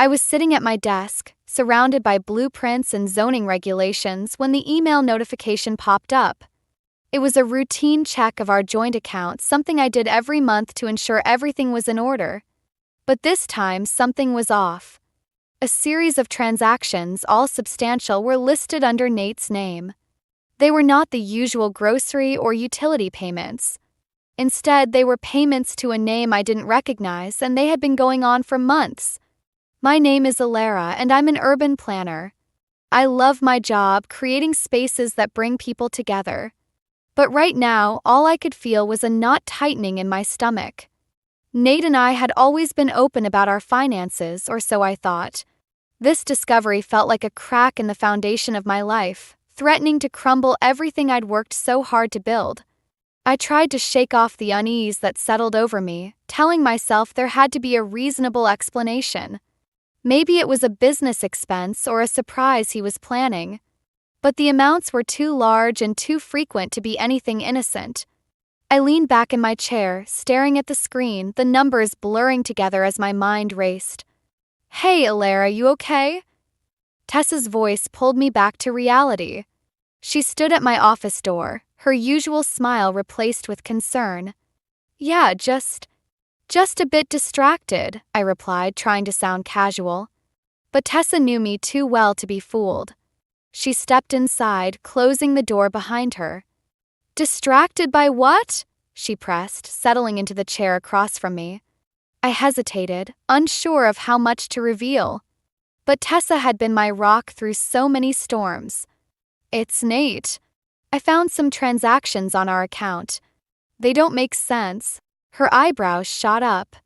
I was sitting at my desk, surrounded by blueprints and zoning regulations, when the email notification popped up. It was a routine check of our joint account, something I did every month to ensure everything was in order. But this time, something was off. A series of transactions, all substantial, were listed under Nate's name. They were not the usual grocery or utility payments. Instead, they were payments to a name I didn't recognize, and they had been going on for months. My name is Alara, and I'm an urban planner. I love my job, creating spaces that bring people together. But right now, all I could feel was a knot tightening in my stomach. Nate and I had always been open about our finances, or so I thought. This discovery felt like a crack in the foundation of my life, threatening to crumble everything I'd worked so hard to build. I tried to shake off the unease that settled over me, telling myself there had to be a reasonable explanation. Maybe it was a business expense or a surprise he was planning. But the amounts were too large and too frequent to be anything innocent. I leaned back in my chair, staring at the screen, the numbers blurring together as my mind raced. "Hey, Alara, you okay?" Tessa's voice pulled me back to reality. She stood at my office door, her usual smile replaced with concern. "Yeah, just a bit distracted," I replied, trying to sound casual. But Tessa knew me too well to be fooled. She stepped inside, closing the door behind her. "Distracted by what?" she pressed, settling into the chair across from me. I hesitated, unsure of how much to reveal. But Tessa had been my rock through so many storms. "It's Nate. I found some transactions on our account. They don't make sense." Her eyebrows shot up.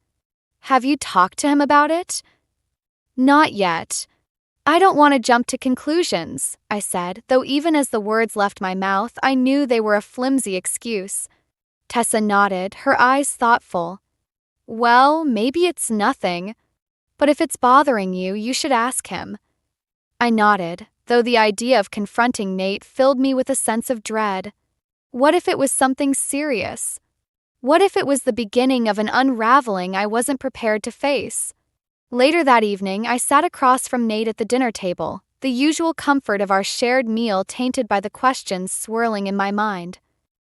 "Have you talked to him about it?" "Not yet. I don't want to jump to conclusions," I said, though even as the words left my mouth, I knew they were a flimsy excuse. Tessa nodded, her eyes thoughtful. "Well, maybe it's nothing. But if it's bothering you, you should ask him." I nodded, though the idea of confronting Nate filled me with a sense of dread. What if it was something serious? What if it was the beginning of an unraveling I wasn't prepared to face? Later that evening, I sat across from Nate at the dinner table, the usual comfort of our shared meal tainted by the questions swirling in my mind.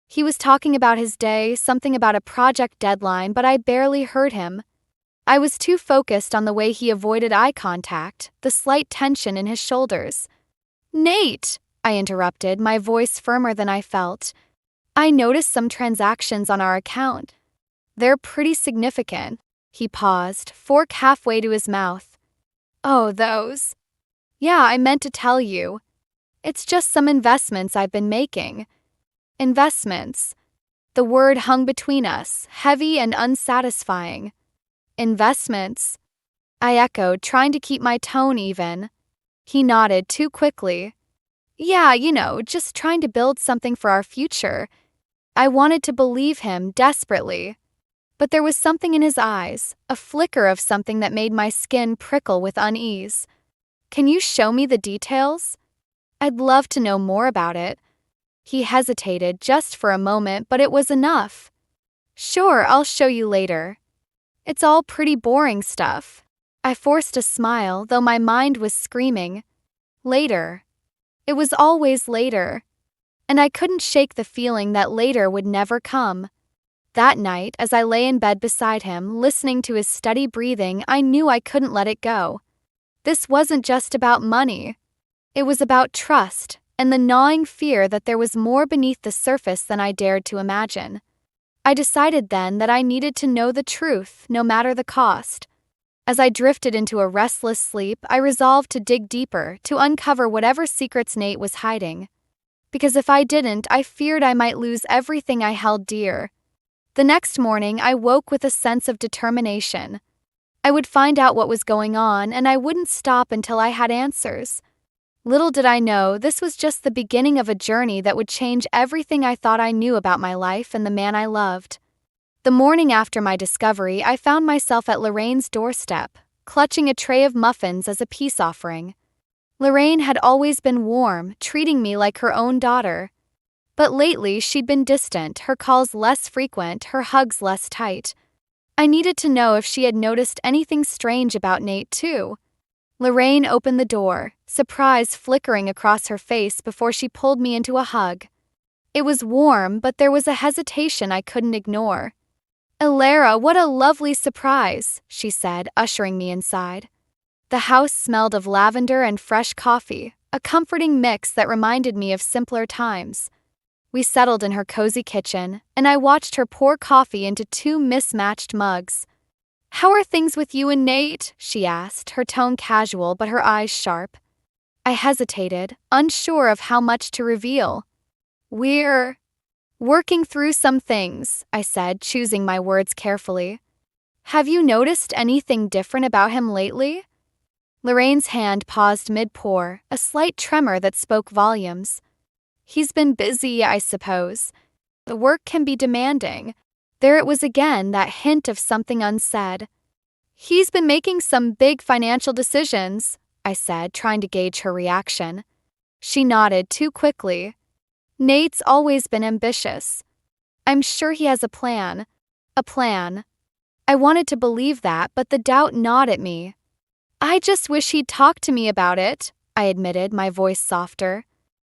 He was talking about his day, something about a project deadline, but I barely heard him. I was too focused on the way he avoided eye contact, the slight tension in his shoulders. "Nate," I interrupted, my voice firmer than I felt. "I noticed some transactions on our account. They're pretty significant." He paused, fork halfway to his mouth. "Oh, those. Yeah, I meant to tell you. It's just some investments I've been making." Investments. The word hung between us, heavy and unsatisfying. "Investments," I echoed, trying to keep my tone even. He nodded too quickly. "Yeah, just trying to build something for our future." I wanted to believe him desperately. But there was something in his eyes, a flicker of something that made my skin prickle with unease. "Can you show me the details? I'd love to know more about it." He hesitated just for a moment, but it was enough. "Sure, I'll show you later. It's all pretty boring stuff." I forced a smile, though my mind was screaming. Later. It was always later. And I couldn't shake the feeling that later would never come. That night, as I lay in bed beside him, listening to his steady breathing, I knew I couldn't let it go. This wasn't just about money. It was about trust, and the gnawing fear that there was more beneath the surface than I dared to imagine. I decided then that I needed to know the truth, no matter the cost. As I drifted into a restless sleep, I resolved to dig deeper, to uncover whatever secrets Nate was hiding. Because if I didn't, I feared I might lose everything I held dear. The next morning, I woke with a sense of determination. I would find out what was going on, and I wouldn't stop until I had answers. Little did I know, this was just the beginning of a journey that would change everything I thought I knew about my life and the man I loved. The morning after my discovery, I found myself at Lorraine's doorstep, clutching a tray of muffins as a peace offering. Lorraine had always been warm, treating me like her own daughter. But lately, she'd been distant, her calls less frequent, her hugs less tight. I needed to know if she had noticed anything strange about Nate, too. Lorraine opened the door, surprise flickering across her face before she pulled me into a hug. It was warm, but there was a hesitation I couldn't ignore. "Alara, what a lovely surprise," she said, ushering me inside. The house smelled of lavender and fresh coffee, a comforting mix that reminded me of simpler times. We settled in her cozy kitchen, and I watched her pour coffee into two mismatched mugs. "How are things with you and Nate?" she asked, her tone casual but her eyes sharp. I hesitated, unsure of how much to reveal. "We're working through some things," I said, choosing my words carefully. "Have you noticed anything different about him lately?" Lorraine's hand paused mid-pour, a slight tremor that spoke volumes. "He's been busy, I suppose. The work can be demanding." There it was again, that hint of something unsaid. "He's been making some big financial decisions," I said, trying to gauge her reaction. She nodded too quickly. "Nate's always been ambitious. I'm sure he has a plan." A plan. I wanted to believe that, but the doubt gnawed at me. "I just wish he'd talk to me about it," I admitted, my voice softer.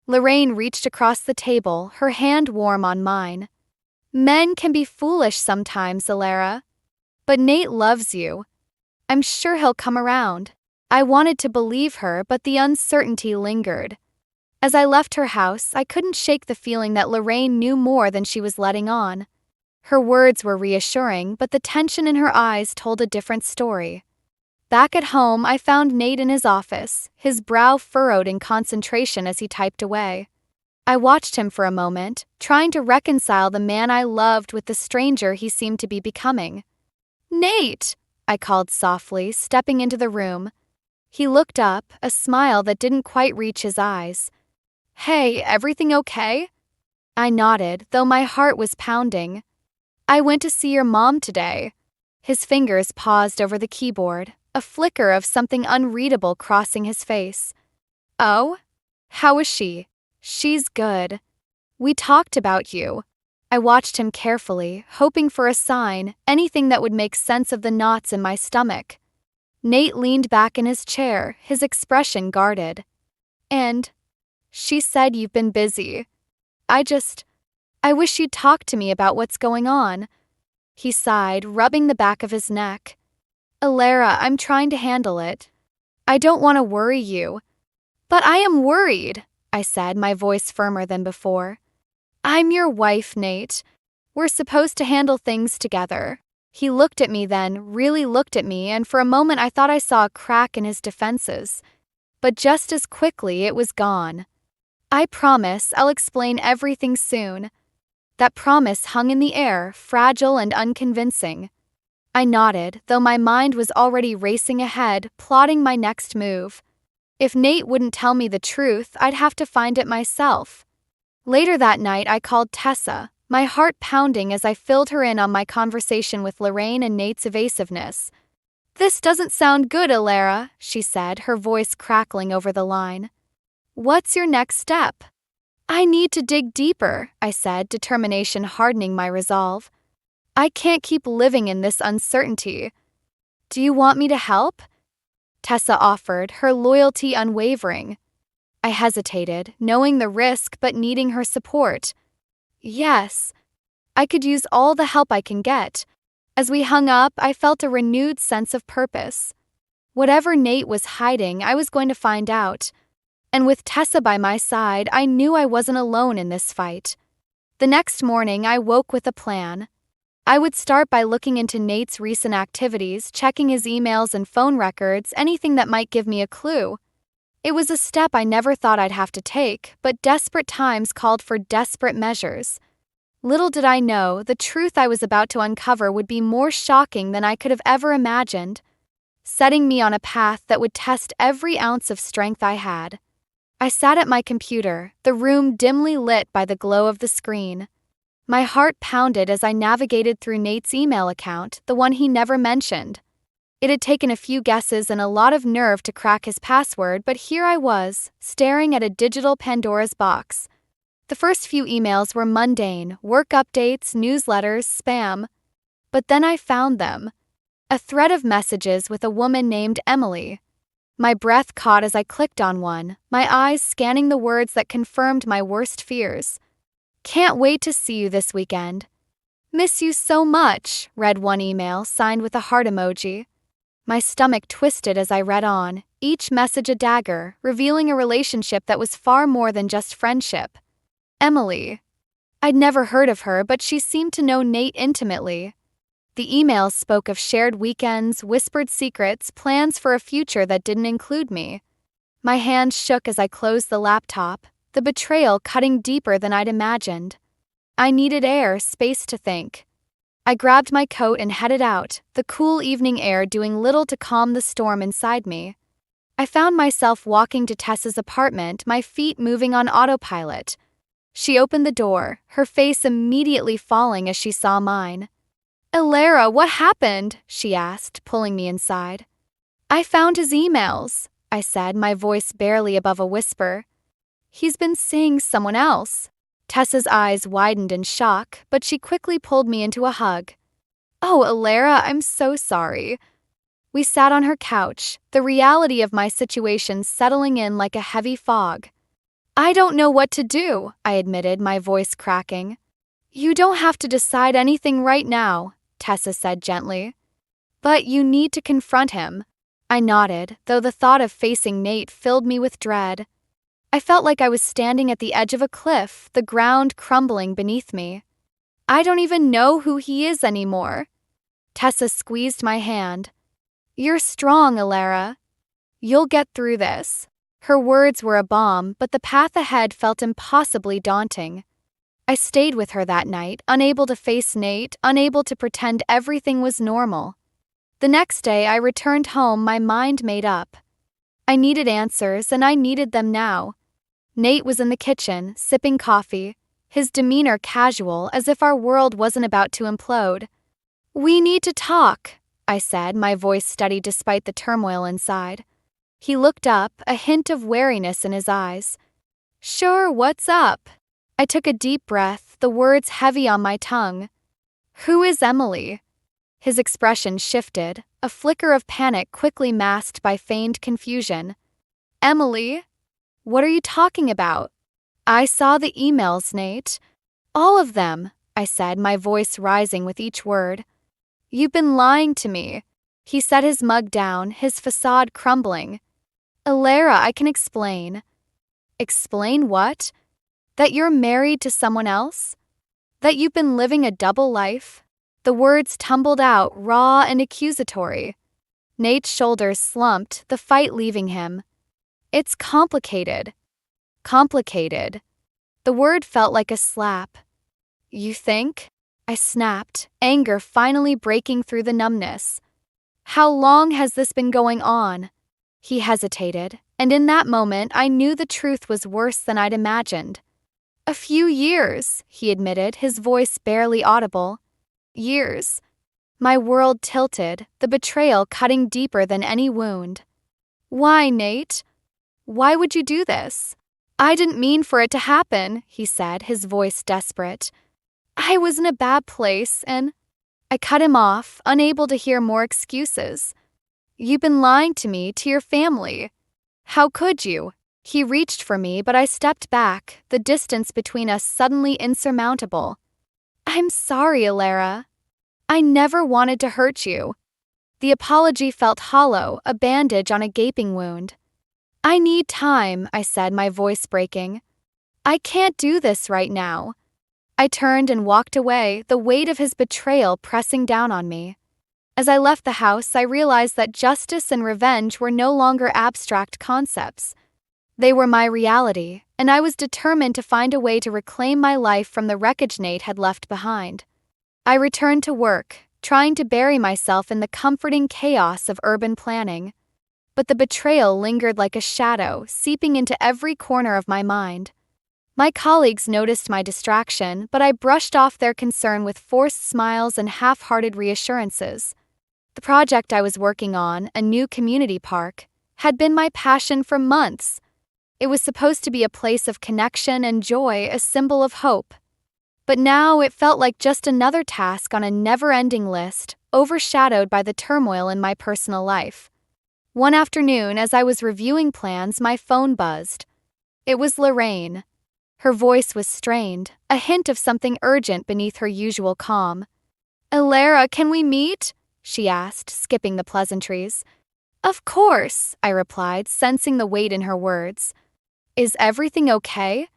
Lorraine reached across the table, her hand warm on mine. "Men can be foolish sometimes, Alara. But Nate loves you. I'm sure he'll come around." I wanted to believe her, but the uncertainty lingered. As I left her house, I couldn't shake the feeling that Lorraine knew more than she was letting on. Her words were reassuring, but the tension in her eyes told a different story. Back at home, I found Nate in his office, his brow furrowed in concentration as he typed away. I watched him for a moment, trying to reconcile the man I loved with the stranger he seemed to be becoming. "Nate!" I called softly, stepping into the room. He looked up, a smile that didn't quite reach his eyes. "Hey, everything okay?" I nodded, though my heart was pounding. "I went to see your mom today." His fingers paused over the keyboard, a flicker of something unreadable crossing his face. "Oh? How is she?" "She's good. We talked about you." I watched him carefully, hoping for a sign, anything that would make sense of the knots in my stomach. Nate leaned back in his chair, his expression guarded. "And she said you've been busy. I wish you'd talk to me about what's going on." He sighed, rubbing the back of his neck. "Alara, I'm trying to handle it. I don't want to worry you." "But I am worried," I said, my voice firmer than before. "I'm your wife, Nate. We're supposed to handle things together." He looked at me then, really looked at me, and for a moment I thought I saw a crack in his defenses. But just as quickly it was gone. "I promise I'll explain everything soon." That promise hung in the air, fragile and unconvincing. I nodded, though my mind was already racing ahead, plotting my next move. If Nate wouldn't tell me the truth, I'd have to find it myself. Later that night, I called Tessa, my heart pounding as I filled her in on my conversation with Lorraine and Nate's evasiveness. "This doesn't sound good, Alara," she said, her voice crackling over the line. "What's your next step?" "I need to dig deeper," I said, determination hardening my resolve. "I can't keep living in this uncertainty." "Do you want me to help?" Tessa offered, her loyalty unwavering. I hesitated, knowing the risk but needing her support. "Yes. I could use all the help I can get." As we hung up, I felt a renewed sense of purpose. Whatever Nate was hiding, I was going to find out. And with Tessa by my side, I knew I wasn't alone in this fight. The next morning, I woke with a plan. I would start by looking into Nate's recent activities, checking his emails and phone records, anything that might give me a clue. It was a step I never thought I'd have to take, but desperate times called for desperate measures. Little did I know, the truth I was about to uncover would be more shocking than I could have ever imagined, setting me on a path that would test every ounce of strength I had. I sat at my computer, the room dimly lit by the glow of the screen. My heart pounded as I navigated through Nate's email account, the one he never mentioned. It had taken a few guesses and a lot of nerve to crack his password, but here I was, staring at a digital Pandora's box. The first few emails were mundane, work updates, newsletters, spam. But then I found them. A thread of messages with a woman named Emily. My breath caught as I clicked on one, my eyes scanning the words that confirmed my worst fears. "Can't wait to see you this weekend. Miss you so much," read one email, signed with a heart emoji. My stomach twisted as I read on, each message a dagger, revealing a relationship that was far more than just friendship. Emily. I'd never heard of her, but she seemed to know Nate intimately. The emails spoke of shared weekends, whispered secrets, plans for a future that didn't include me. My hands shook as I closed the laptop, the betrayal cutting deeper than I'd imagined. I needed air, space to think. I grabbed my coat and headed out, the cool evening air doing little to calm the storm inside me. I found myself walking to Tessa's apartment, my feet moving on autopilot. She opened the door, her face immediately falling as she saw mine. "Alara, what happened?" she asked, pulling me inside. "I found his emails," I said, my voice barely above a whisper. "He's been seeing someone else." Tessa's eyes widened in shock, but she quickly pulled me into a hug. "Oh, Alara, I'm so sorry." We sat on her couch, the reality of my situation settling in like a heavy fog. "I don't know what to do," I admitted, my voice cracking. "You don't have to decide anything right now," Tessa said gently. "But you need to confront him." I nodded, though the thought of facing Nate filled me with dread. I felt like I was standing at the edge of a cliff, the ground crumbling beneath me. "I don't even know who he is anymore." Tessa squeezed my hand. "You're strong, Alara. You'll get through this." Her words were a balm, but the path ahead felt impossibly daunting. I stayed with her that night, unable to face Nate, unable to pretend everything was normal. The next day, I returned home, my mind made up. I needed answers, and I needed them now. Nate was in the kitchen, sipping coffee, his demeanor casual, as if our world wasn't about to implode. "We need to talk," I said, my voice steady despite the turmoil inside. He looked up, a hint of wariness in his eyes. "Sure, what's up?" I took a deep breath, the words heavy on my tongue. "Who is Emily?" His expression shifted, a flicker of panic quickly masked by feigned confusion. "Emily? What are you talking about?" "I saw the emails, Nate. All of them," I said, my voice rising with each word. "You've been lying to me." He set his mug down, his facade crumbling. "Alara, I can explain." "Explain what?" "That you're married to someone else? That you've been living a double life?" The words tumbled out, raw and accusatory. Nate's shoulders slumped, the fight leaving him. "It's complicated." Complicated. The word felt like a slap. "You think?" I snapped, anger finally breaking through the numbness. "How long has this been going on?" He hesitated, and in that moment I knew the truth was worse than I'd imagined. "A few years," he admitted, his voice barely audible. "Years." My world tilted, the betrayal cutting deeper than any wound. "Why, Nate? Why would you do this?" "I didn't mean for it to happen," he said, his voice desperate. "I was in a bad place, and—" I cut him off, unable to hear more excuses. "You've been lying to me, to your family. How could you?" He reached for me, but I stepped back, the distance between us suddenly insurmountable. "I'm sorry, Alara. I never wanted to hurt you." The apology felt hollow, a bandage on a gaping wound. "I need time," I said, my voice breaking. "I can't do this right now." I turned and walked away, the weight of his betrayal pressing down on me. As I left the house, I realized that justice and revenge were no longer abstract concepts. They were my reality, and I was determined to find a way to reclaim my life from the wreckage Nate had left behind. I returned to work, trying to bury myself in the comforting chaos of urban planning. But the betrayal lingered like a shadow, seeping into every corner of my mind. My colleagues noticed my distraction, but I brushed off their concern with forced smiles and half-hearted reassurances. The project I was working on, a new community park, had been my passion for months. It was supposed to be a place of connection and joy, a symbol of hope. But now it felt like just another task on a never-ending list, overshadowed by the turmoil in my personal life. One afternoon, as I was reviewing plans, my phone buzzed. It was Lorraine. Her voice was strained, a hint of something urgent beneath her usual calm. "Alara, can we meet?" she asked, skipping the pleasantries. "Of course," I replied, sensing the weight in her words. "Is everything okay?"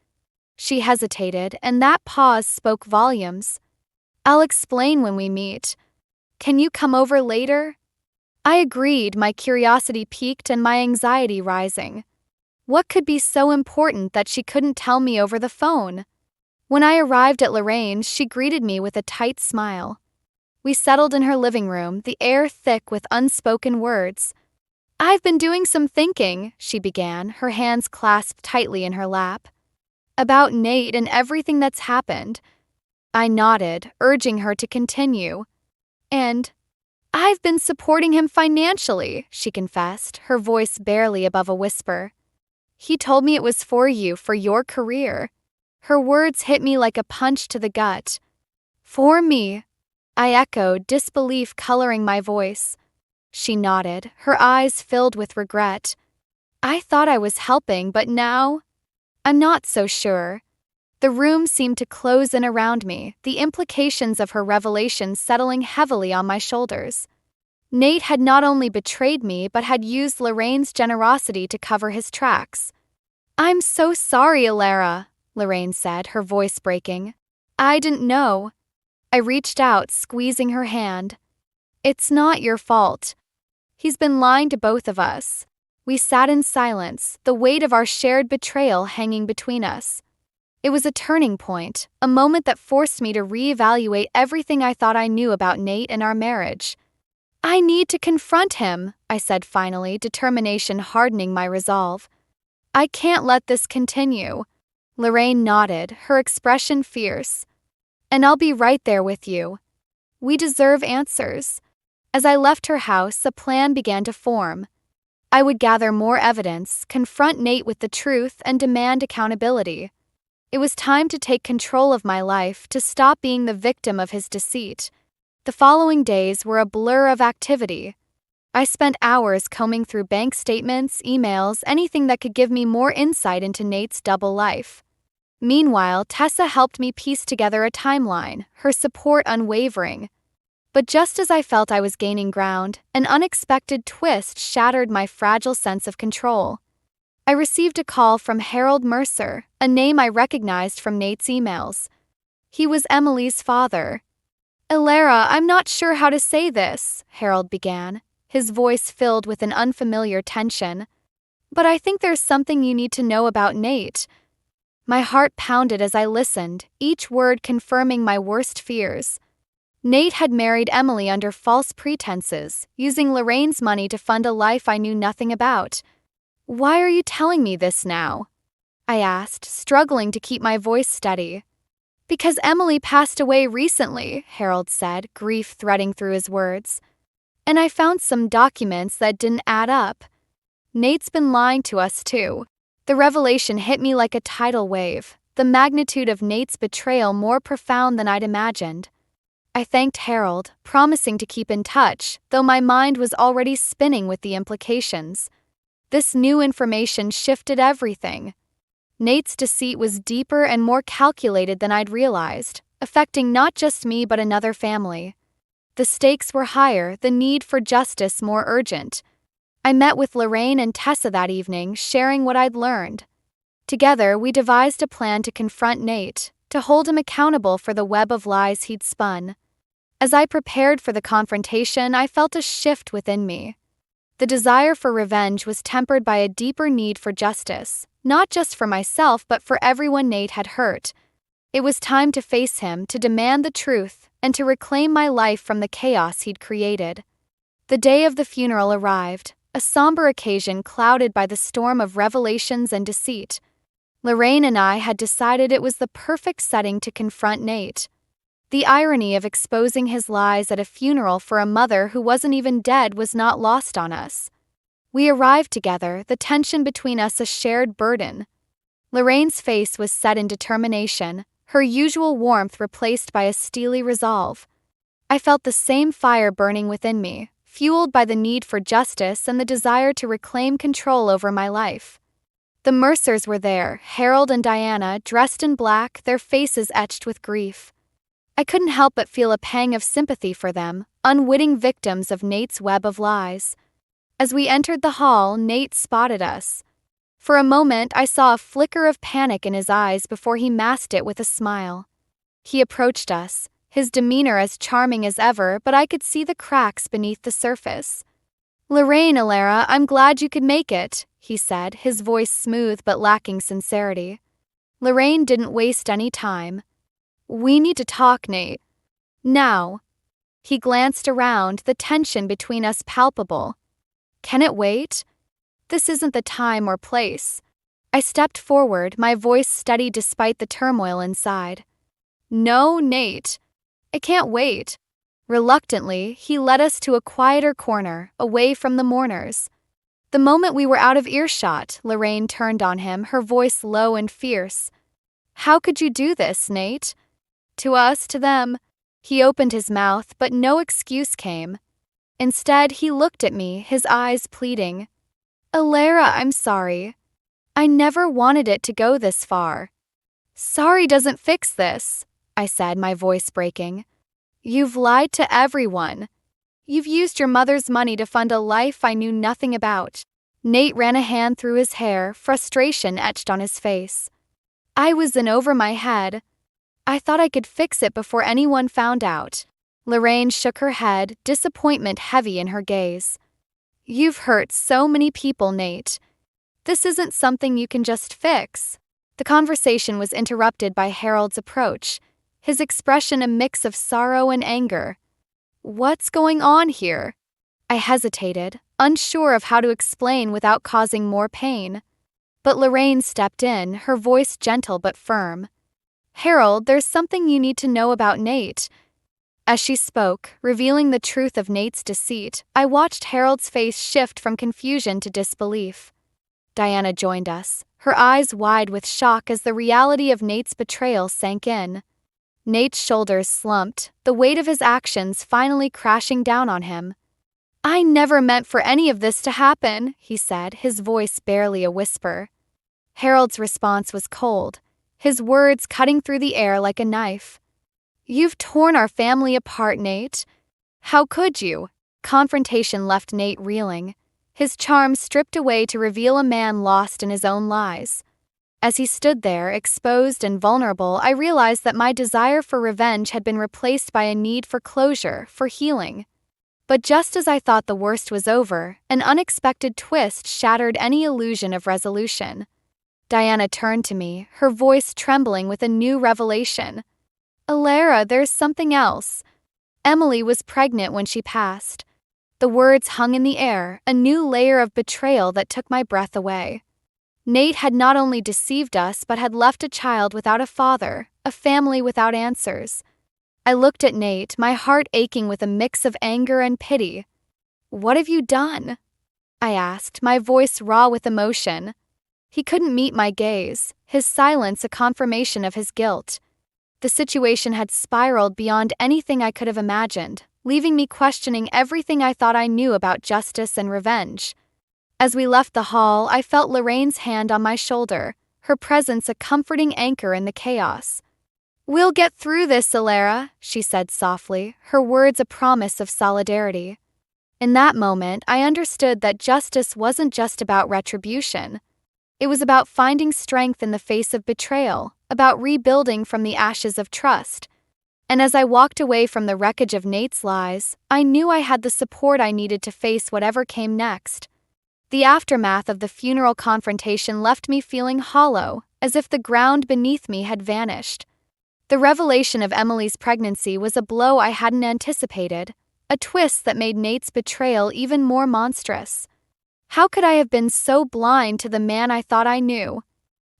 She hesitated, and that pause spoke volumes. "I'll explain when we meet. Can you come over later?" I agreed, my curiosity piqued and my anxiety rising. What could be so important that she couldn't tell me over the phone? When I arrived at Lorraine's, she greeted me with a tight smile. We settled in her living room, the air thick with unspoken words. "I've been doing some thinking," she began, her hands clasped tightly in her lap. "About Nate and everything that's happened." I nodded, urging her to continue. "And I've been supporting him financially," she confessed, her voice barely above a whisper. "He told me it was for you, for your career." Her words hit me like a punch to the gut. "For me?" I echoed, disbelief coloring my voice. She nodded, her eyes filled with regret. "I thought I was helping, but now I'm not so sure." The room seemed to close in around me, the implications of her revelation settling heavily on my shoulders. Nate had not only betrayed me but had used Lorraine's generosity to cover his tracks. "I'm so sorry, Alara," Lorraine said, her voice breaking. "I didn't know." I reached out, squeezing her hand. "It's not your fault. He's been lying to both of us." We sat in silence, the weight of our shared betrayal hanging between us. It was a turning point, a moment that forced me to reevaluate everything I thought I knew about Nate and our marriage. "I need to confront him," I said finally, determination hardening my resolve. "I can't let this continue." Lorraine nodded, her expression fierce. "And I'll be right there with you. We deserve answers." As I left her house, a plan began to form. I would gather more evidence, confront Nate with the truth, and demand accountability. It was time to take control of my life, to stop being the victim of his deceit. The following days were a blur of activity. I spent hours combing through bank statements, emails, anything that could give me more insight into Nate's double life. Meanwhile, Tessa helped me piece together a timeline, her support unwavering. But just as I felt I was gaining ground, an unexpected twist shattered my fragile sense of control. I received a call from Harold Mercer, a name I recognized from Nate's emails. He was Emily's father. "Alara, I'm not sure how to say this," Harold began, his voice filled with an unfamiliar tension. "But I think there's something you need to know about Nate." My heart pounded as I listened, each word confirming my worst fears. Nate had married Emily under false pretenses, using Lorraine's money to fund a life I knew nothing about. "Why are you telling me this now?" I asked, struggling to keep my voice steady. "Because Emily passed away recently," Harold said, grief threading through his words. "And I found some documents that didn't add up. Nate's been lying to us too." The revelation hit me like a tidal wave, the magnitude of Nate's betrayal more profound than I'd imagined. I thanked Harold, promising to keep in touch, though my mind was already spinning with the implications. This new information shifted everything. Nate's deceit was deeper and more calculated than I'd realized, affecting not just me but another family. The stakes were higher, the need for justice more urgent. I met with Lorraine and Tessa that evening, sharing what I'd learned. Together, we devised a plan to confront Nate, to hold him accountable for the web of lies he'd spun. As I prepared for the confrontation, I felt a shift within me. The desire for revenge was tempered by a deeper need for justice, not just for myself but for everyone Nate had hurt. It was time to face him, to demand the truth, and to reclaim my life from the chaos he'd created. The day of the funeral arrived, a somber occasion clouded by the storm of revelations and deceit. Lorraine and I had decided it was the perfect setting to confront Nate. The irony of exposing his lies at a funeral for a mother who wasn't even dead was not lost on us. We arrived together, the tension between us a shared burden. Lorraine's face was set in determination, her usual warmth replaced by a steely resolve. I felt the same fire burning within me, fueled by the need for justice and the desire to reclaim control over my life. The Mercers were there, Harold and Diana, dressed in black, their faces etched with grief. I couldn't help but feel a pang of sympathy for them, unwitting victims of Nate's web of lies. As we entered the hall, Nate spotted us. For a moment, I saw a flicker of panic in his eyes before he masked it with a smile. He approached us, his demeanor as charming as ever, but I could see the cracks beneath the surface. "Lorraine, Alara, I'm glad you could make it," he said, his voice smooth but lacking sincerity. Lorraine didn't waste any time. "We need to talk, Nate. Now." He glanced around, the tension between us palpable. "Can it wait? This isn't the time or place." I stepped forward, my voice steady despite the turmoil inside. "No, Nate. I can't wait." Reluctantly, he led us to a quieter corner, away from the mourners. The moment we were out of earshot, Lorraine turned on him, her voice low and fierce. "How could you do this, Nate? To us, to them." He opened his mouth, but no excuse came. Instead, he looked at me, his eyes pleading. "Alara, I'm sorry. I never wanted it to go this far." "Sorry doesn't fix this," I said, my voice breaking. "You've lied to everyone. You've used your mother's money to fund a life I knew nothing about." Nate ran a hand through his hair, frustration etched on his face. "I was in over my head. I thought I could fix it before anyone found out." Lorraine shook her head, disappointment heavy in her gaze. "You've hurt so many people, Nate. This isn't something you can just fix." The conversation was interrupted by Harold's approach, his expression a mix of sorrow and anger. "What's going on here?" I hesitated, unsure of how to explain without causing more pain. But Lorraine stepped in, her voice gentle but firm. "Harold, there's something you need to know about Nate." As she spoke, revealing the truth of Nate's deceit, I watched Harold's face shift from confusion to disbelief. Diana joined us, her eyes wide with shock as the reality of Nate's betrayal sank in. Nate's shoulders slumped, the weight of his actions finally crashing down on him. "I never meant for any of this to happen," he said, his voice barely a whisper. Harold's response was cold, his words cutting through the air like a knife. "You've torn our family apart, Nate. How could you?" Confrontation left Nate reeling, his charm stripped away to reveal a man lost in his own lies. As he stood there, exposed and vulnerable, I realized that my desire for revenge had been replaced by a need for closure, for healing. But just as I thought the worst was over, an unexpected twist shattered any illusion of resolution. Diana turned to me, her voice trembling with a new revelation. "Alara, there's something else. Emily was pregnant when she passed." The words hung in the air, a new layer of betrayal that took my breath away. Nate had not only deceived us but had left a child without a father, a family without answers. I looked at Nate, my heart aching with a mix of anger and pity. "What have you done?" I asked, my voice raw with emotion. He couldn't meet my gaze, his silence a confirmation of his guilt. The situation had spiraled beyond anything I could have imagined, leaving me questioning everything I thought I knew about justice and revenge. As we left the hall, I felt Lorraine's hand on my shoulder, her presence a comforting anchor in the chaos. "We'll get through this, Alara," she said softly, her words a promise of solidarity. In that moment, I understood that justice wasn't just about retribution. It was about finding strength in the face of betrayal, about rebuilding from the ashes of trust. And as I walked away from the wreckage of Nate's lies, I knew I had the support I needed to face whatever came next. The aftermath of the funeral confrontation left me feeling hollow, as if the ground beneath me had vanished. The revelation of Emily's pregnancy was a blow I hadn't anticipated, a twist that made Nate's betrayal even more monstrous. How could I have been so blind to the man I thought I knew?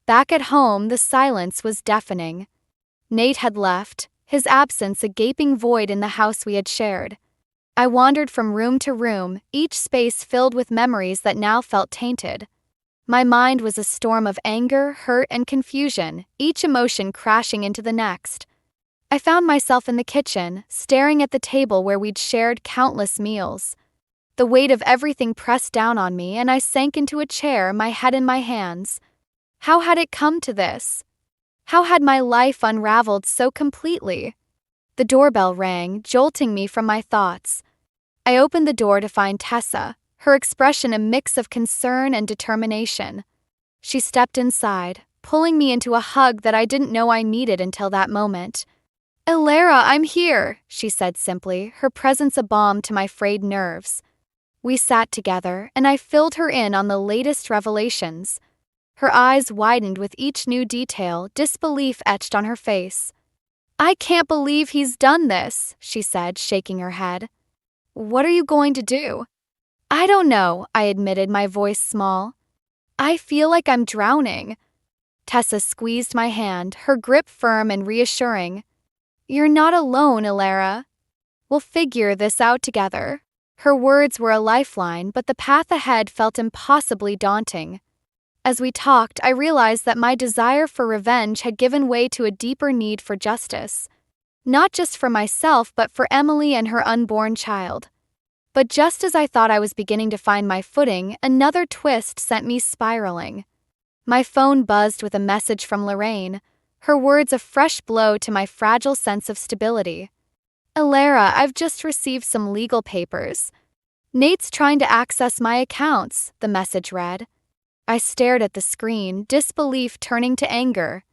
Back at home, the silence was deafening. Nate had left, his absence a gaping void in the house we had shared. I wandered from room to room, each space filled with memories that now felt tainted. My mind was a storm of anger, hurt, and confusion, each emotion crashing into the next. I found myself in the kitchen, staring at the table where we'd shared countless meals. The weight of everything pressed down on me, and I sank into a chair, my head in my hands. How had it come to this? How had my life unraveled so completely? The doorbell rang, jolting me from my thoughts. I opened the door to find Tessa, her expression a mix of concern and determination. She stepped inside, pulling me into a hug that I didn't know I needed until that moment. "Elara, I'm here," she said simply, her presence a balm to my frayed nerves. We sat together, and I filled her in on the latest revelations. Her eyes widened with each new detail, disbelief etched on her face. "I can't believe he's done this," she said, shaking her head. "What are you going to do?" "I don't know," I admitted, my voice small. "I feel like I'm drowning." Tessa squeezed my hand, her grip firm and reassuring. "You're not alone, Elara. We'll figure this out together." Her words were a lifeline, but the path ahead felt impossibly daunting. As we talked, I realized that my desire for revenge had given way to a deeper need for justice. Not just for myself, but for Emily and her unborn child. But just as I thought I was beginning to find my footing, another twist sent me spiraling. My phone buzzed with a message from Lorraine, her words a fresh blow to my fragile sense of stability. "Elara, I've just received some legal papers. Nate's trying to access my accounts," the message read. I stared at the screen, disbelief turning to anger.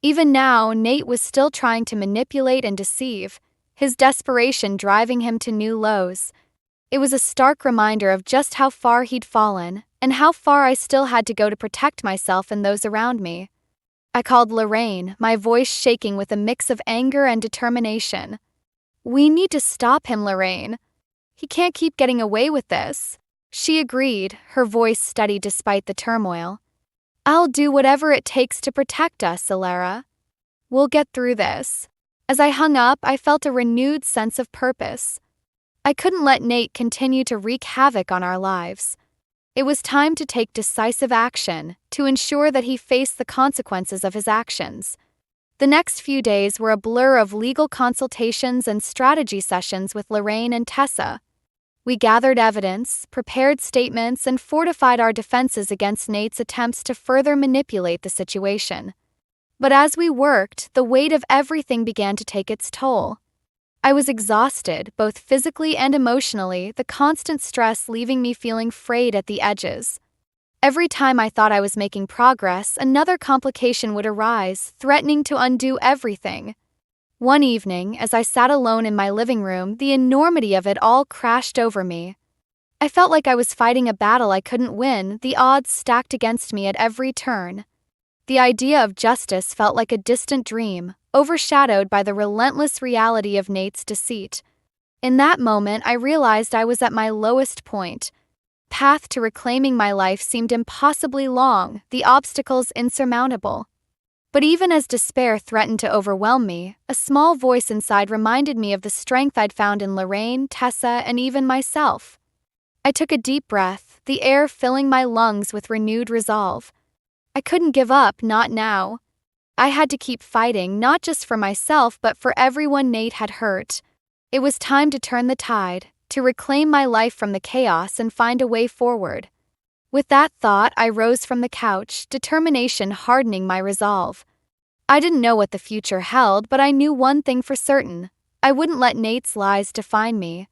Even now, Nate was still trying to manipulate and deceive, his desperation driving him to new lows. It was a stark reminder of just how far he'd fallen, and how far I still had to go to protect myself and those around me. I called Lorraine, my voice shaking with a mix of anger and determination. "We need to stop him, Lorraine. He can't keep getting away with this." She agreed, her voice steady despite the turmoil. "I'll do whatever it takes to protect us, Elara. We'll get through this." As I hung up, I felt a renewed sense of purpose. I couldn't let Nate continue to wreak havoc on our lives. It was time to take decisive action, to ensure that he faced the consequences of his actions. The next few days were a blur of legal consultations and strategy sessions with Lorraine and Tessa. We gathered evidence, prepared statements, and fortified our defenses against Nate's attempts to further manipulate the situation. But as we worked, the weight of everything began to take its toll. I was exhausted, both physically and emotionally, the constant stress leaving me feeling frayed at the edges. Every time I thought I was making progress, another complication would arise, threatening to undo everything. One evening, as I sat alone in my living room, the enormity of it all crashed over me. I felt like I was fighting a battle I couldn't win, the odds stacked against me at every turn. The idea of justice felt like a distant dream, overshadowed by the relentless reality of Nate's deceit. In that moment, I realized I was at my lowest point. The path to reclaiming my life seemed impossibly long, the obstacles insurmountable. But even as despair threatened to overwhelm me, a small voice inside reminded me of the strength I'd found in Lorraine, Tessa, and even myself. I took a deep breath, the air filling my lungs with renewed resolve. I couldn't give up, not now. I had to keep fighting, not just for myself, but for everyone Nate had hurt. It was time to turn the tide, to reclaim my life from the chaos and find a way forward. With that thought, I rose from the couch, determination hardening my resolve. I didn't know what the future held, but I knew one thing for certain. I wouldn't let Nate's lies define me.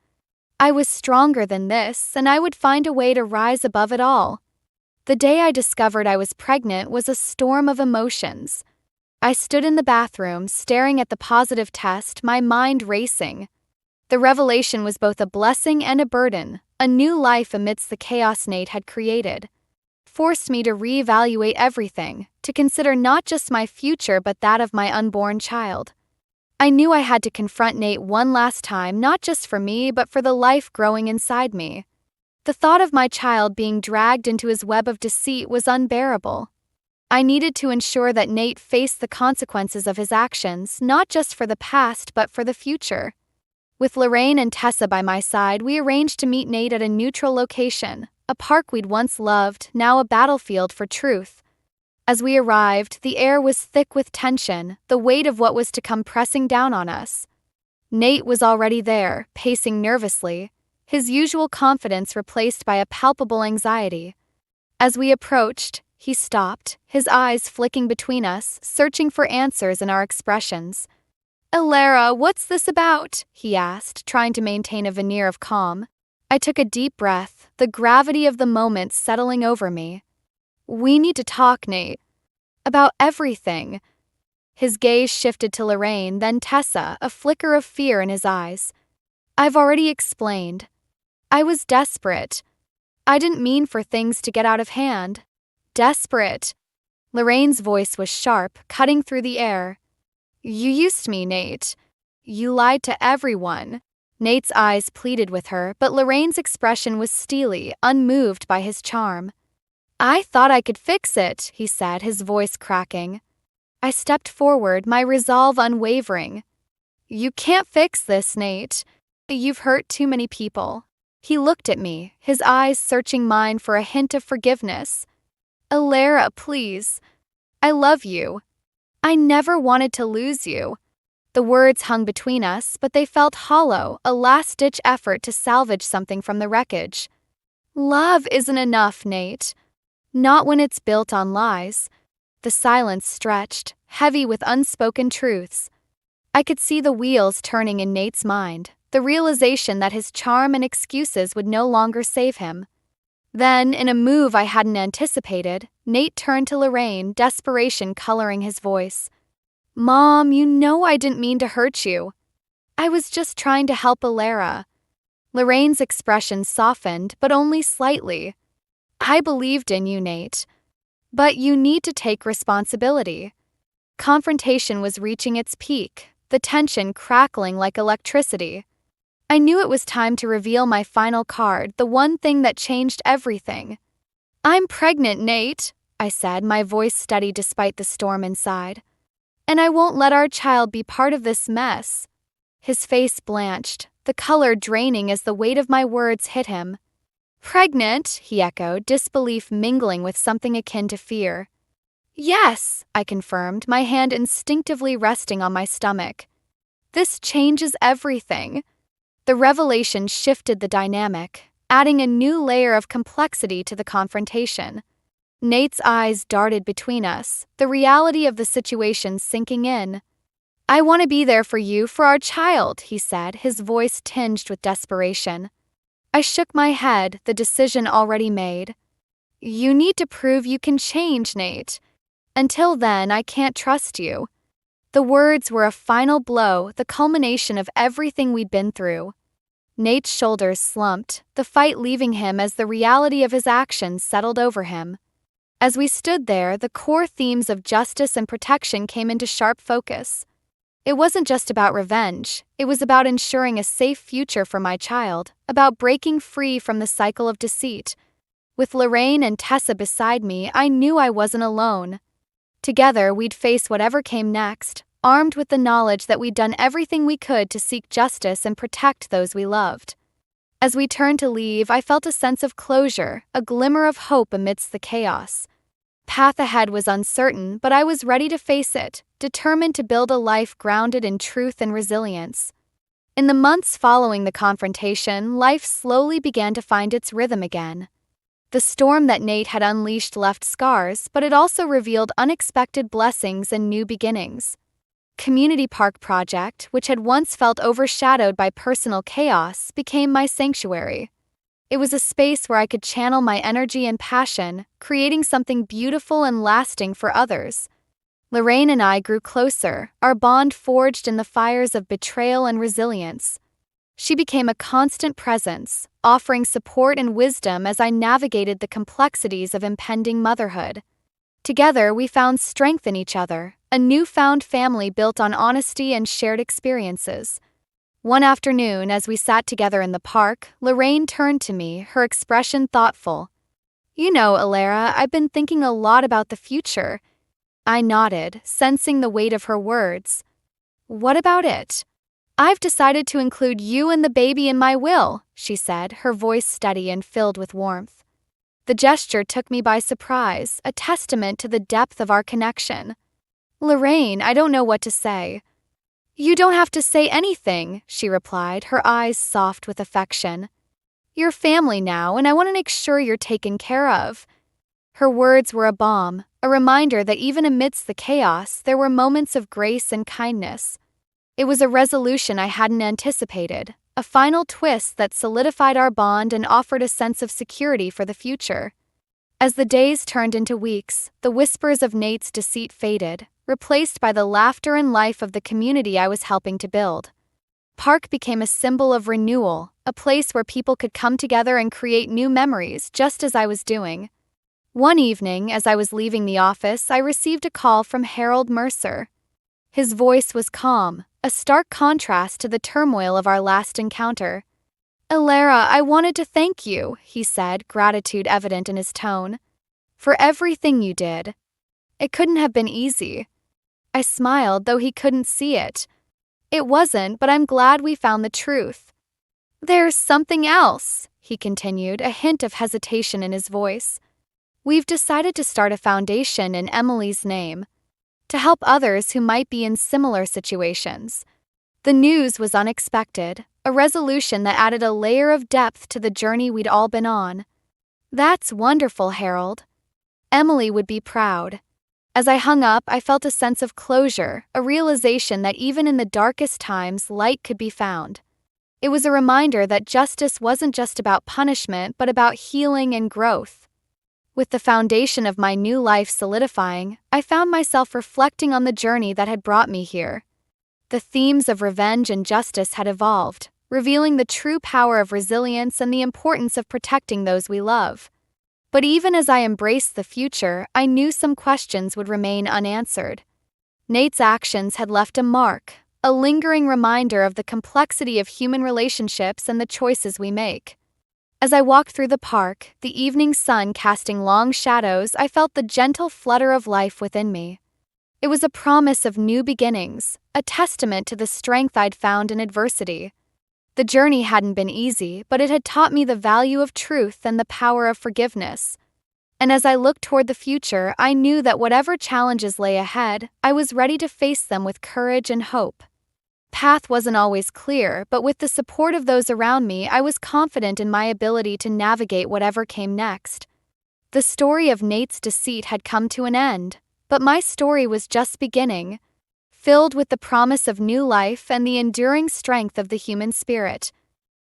I was stronger than this, and I would find a way to rise above it all. The day I discovered I was pregnant was a storm of emotions. I stood in the bathroom, staring at the positive test, my mind racing. The revelation was both a blessing and a burden, a new life amidst the chaos Nate had created. Forced me to reevaluate everything, to consider not just my future but that of my unborn child. I knew I had to confront Nate one last time, not just for me but for the life growing inside me. The thought of my child being dragged into his web of deceit was unbearable. I needed to ensure that Nate faced the consequences of his actions, not just for the past but for the future. With Lorraine and Tessa by my side, we arranged to meet Nate at a neutral location, a park we'd once loved, now a battlefield for truth. As we arrived, the air was thick with tension, the weight of what was to come pressing down on us. Nate was already there, pacing nervously, his usual confidence replaced by a palpable anxiety. As we approached, he stopped, his eyes flicking between us, searching for answers in our expressions. "Alara, what's this about?" he asked, trying to maintain a veneer of calm. I took a deep breath, the gravity of the moment settling over me. "We need to talk, Nate. About everything." His gaze shifted to Lorraine, then Tessa, a flicker of fear in his eyes. "I've already explained. I was desperate. I didn't mean for things to get out of hand. Desperate." Lorraine's voice was sharp, cutting through the air. "You used me, Nate. You lied to everyone." Nate's eyes pleaded with her, but Lorraine's expression was steely, unmoved by his charm. "I thought I could fix it," he said, his voice cracking. I stepped forward, my resolve unwavering. "You can't fix this, Nate. You've hurt too many people." He looked at me, his eyes searching mine for a hint of forgiveness. "Alara, please. I love you. I never wanted to lose you." The words hung between us, but they felt hollow, a last-ditch effort to salvage something from the wreckage. "Love isn't enough, Nate. Not when it's built on lies." The silence stretched, heavy with unspoken truths. I could see the wheels turning in Nate's mind, the realization that his charm and excuses would no longer save him. Then, in a move I hadn't anticipated, Nate turned to Lorraine, desperation coloring his voice. "Mom, you know I didn't mean to hurt you. I was just trying to help Alara." Lorraine's expression softened, but only slightly. "I believed in you, Nate. But you need to take responsibility." Confrontation was reaching its peak, the tension crackling like electricity. I knew it was time to reveal my final card, the one thing that changed everything. "I'm pregnant, Nate," I said, my voice steady despite the storm inside. "And I won't let our child be part of this mess." His face blanched, the color draining as the weight of my words hit him. "Pregnant?" he echoed, disbelief mingling with something akin to fear. "Yes," I confirmed, my hand instinctively resting on my stomach. "This changes everything." The revelation shifted the dynamic, adding a new layer of complexity to the confrontation. Nate's eyes darted between us, the reality of the situation sinking in. "I want to be there for you, for our child," he said, his voice tinged with desperation. I shook my head, the decision already made. "You need to prove you can change, Nate. Until then, I can't trust you." The words were a final blow, the culmination of everything we'd been through. Nate's shoulders slumped, the fight leaving him as the reality of his actions settled over him. As we stood there, the core themes of justice and protection came into sharp focus. It wasn't just about revenge, it was about ensuring a safe future for my child, about breaking free from the cycle of deceit. With Lorraine and Tessa beside me, I knew I wasn't alone. Together, we'd face whatever came next, armed with the knowledge that we'd done everything we could to seek justice and protect those we loved. As we turned to leave, I felt a sense of closure, a glimmer of hope amidst the chaos. Path ahead was uncertain, but I was ready to face it, determined to build a life grounded in truth and resilience. In the months following the confrontation, life slowly began to find its rhythm again. The storm that Nate had unleashed left scars, but it also revealed unexpected blessings and new beginnings. Community Park Project, which had once felt overshadowed by personal chaos, became my sanctuary. It was a space where I could channel my energy and passion, creating something beautiful and lasting for others. Lorraine and I grew closer, our bond forged in the fires of betrayal and resilience. She became a constant presence, offering support and wisdom as I navigated the complexities of impending motherhood. Together, we found strength in each other, a newfound family built on honesty and shared experiences. One afternoon, as we sat together in the park, Lorraine turned to me, her expression thoughtful. "You know, Alara, I've been thinking a lot about the future." I nodded, sensing the weight of her words. "What about it?" "I've decided to include you and the baby in my will," she said, her voice steady and filled with warmth. The gesture took me by surprise, a testament to the depth of our connection. "Lorraine, I don't know what to say." "You don't have to say anything," she replied, her eyes soft with affection. You're family now, and I want to make sure you're taken care of." Her words were a balm, a reminder that even amidst the chaos, there were moments of grace and kindness. It was a resolution I hadn't anticipated, a final twist that solidified our bond and offered a sense of security for the future. As the days turned into weeks, the whispers of Nate's deceit faded, replaced by the laughter and life of the community I was helping to build. Park became a symbol of renewal, a place where people could come together and create new memories, just as I was doing. One evening, as I was leaving the office, I received a call from Harold Mercer. His voice was calm, a stark contrast to the turmoil of our last encounter. "Alara, I wanted to thank you," he said, gratitude evident in his tone, "for everything you did. It couldn't have been easy." I smiled, though he couldn't see it. "It wasn't, but I'm glad we found the truth." "There's something else," he continued, a hint of hesitation in his voice. "We've decided to start a foundation in Emily's name, to help others who might be in similar situations." The news was unexpected, a resolution that added a layer of depth to the journey we'd all been on. "That's wonderful, Harold." Emily would be proud. As I hung up, I felt a sense of closure, a realization that even in the darkest times, light could be found. It was a reminder that justice wasn't just about punishment, but about healing and growth. With the foundation of my new life solidifying, I found myself reflecting on the journey that had brought me here. The themes of revenge and justice had evolved, revealing the true power of resilience and the importance of protecting those we love. But even as I embraced the future, I knew some questions would remain unanswered. Nate's actions had left a mark, a lingering reminder of the complexity of human relationships and the choices we make. As I walked through the park, the evening sun casting long shadows, I felt the gentle flutter of life within me. It was a promise of new beginnings, a testament to the strength I'd found in adversity. The journey hadn't been easy, but it had taught me the value of truth and the power of forgiveness. And as I looked toward the future, I knew that whatever challenges lay ahead, I was ready to face them with courage and hope. Path wasn't always clear, but with the support of those around me, I was confident in my ability to navigate whatever came next. The story of Nate's deceit had come to an end, but my story was just beginning, filled with the promise of new life and the enduring strength of the human spirit.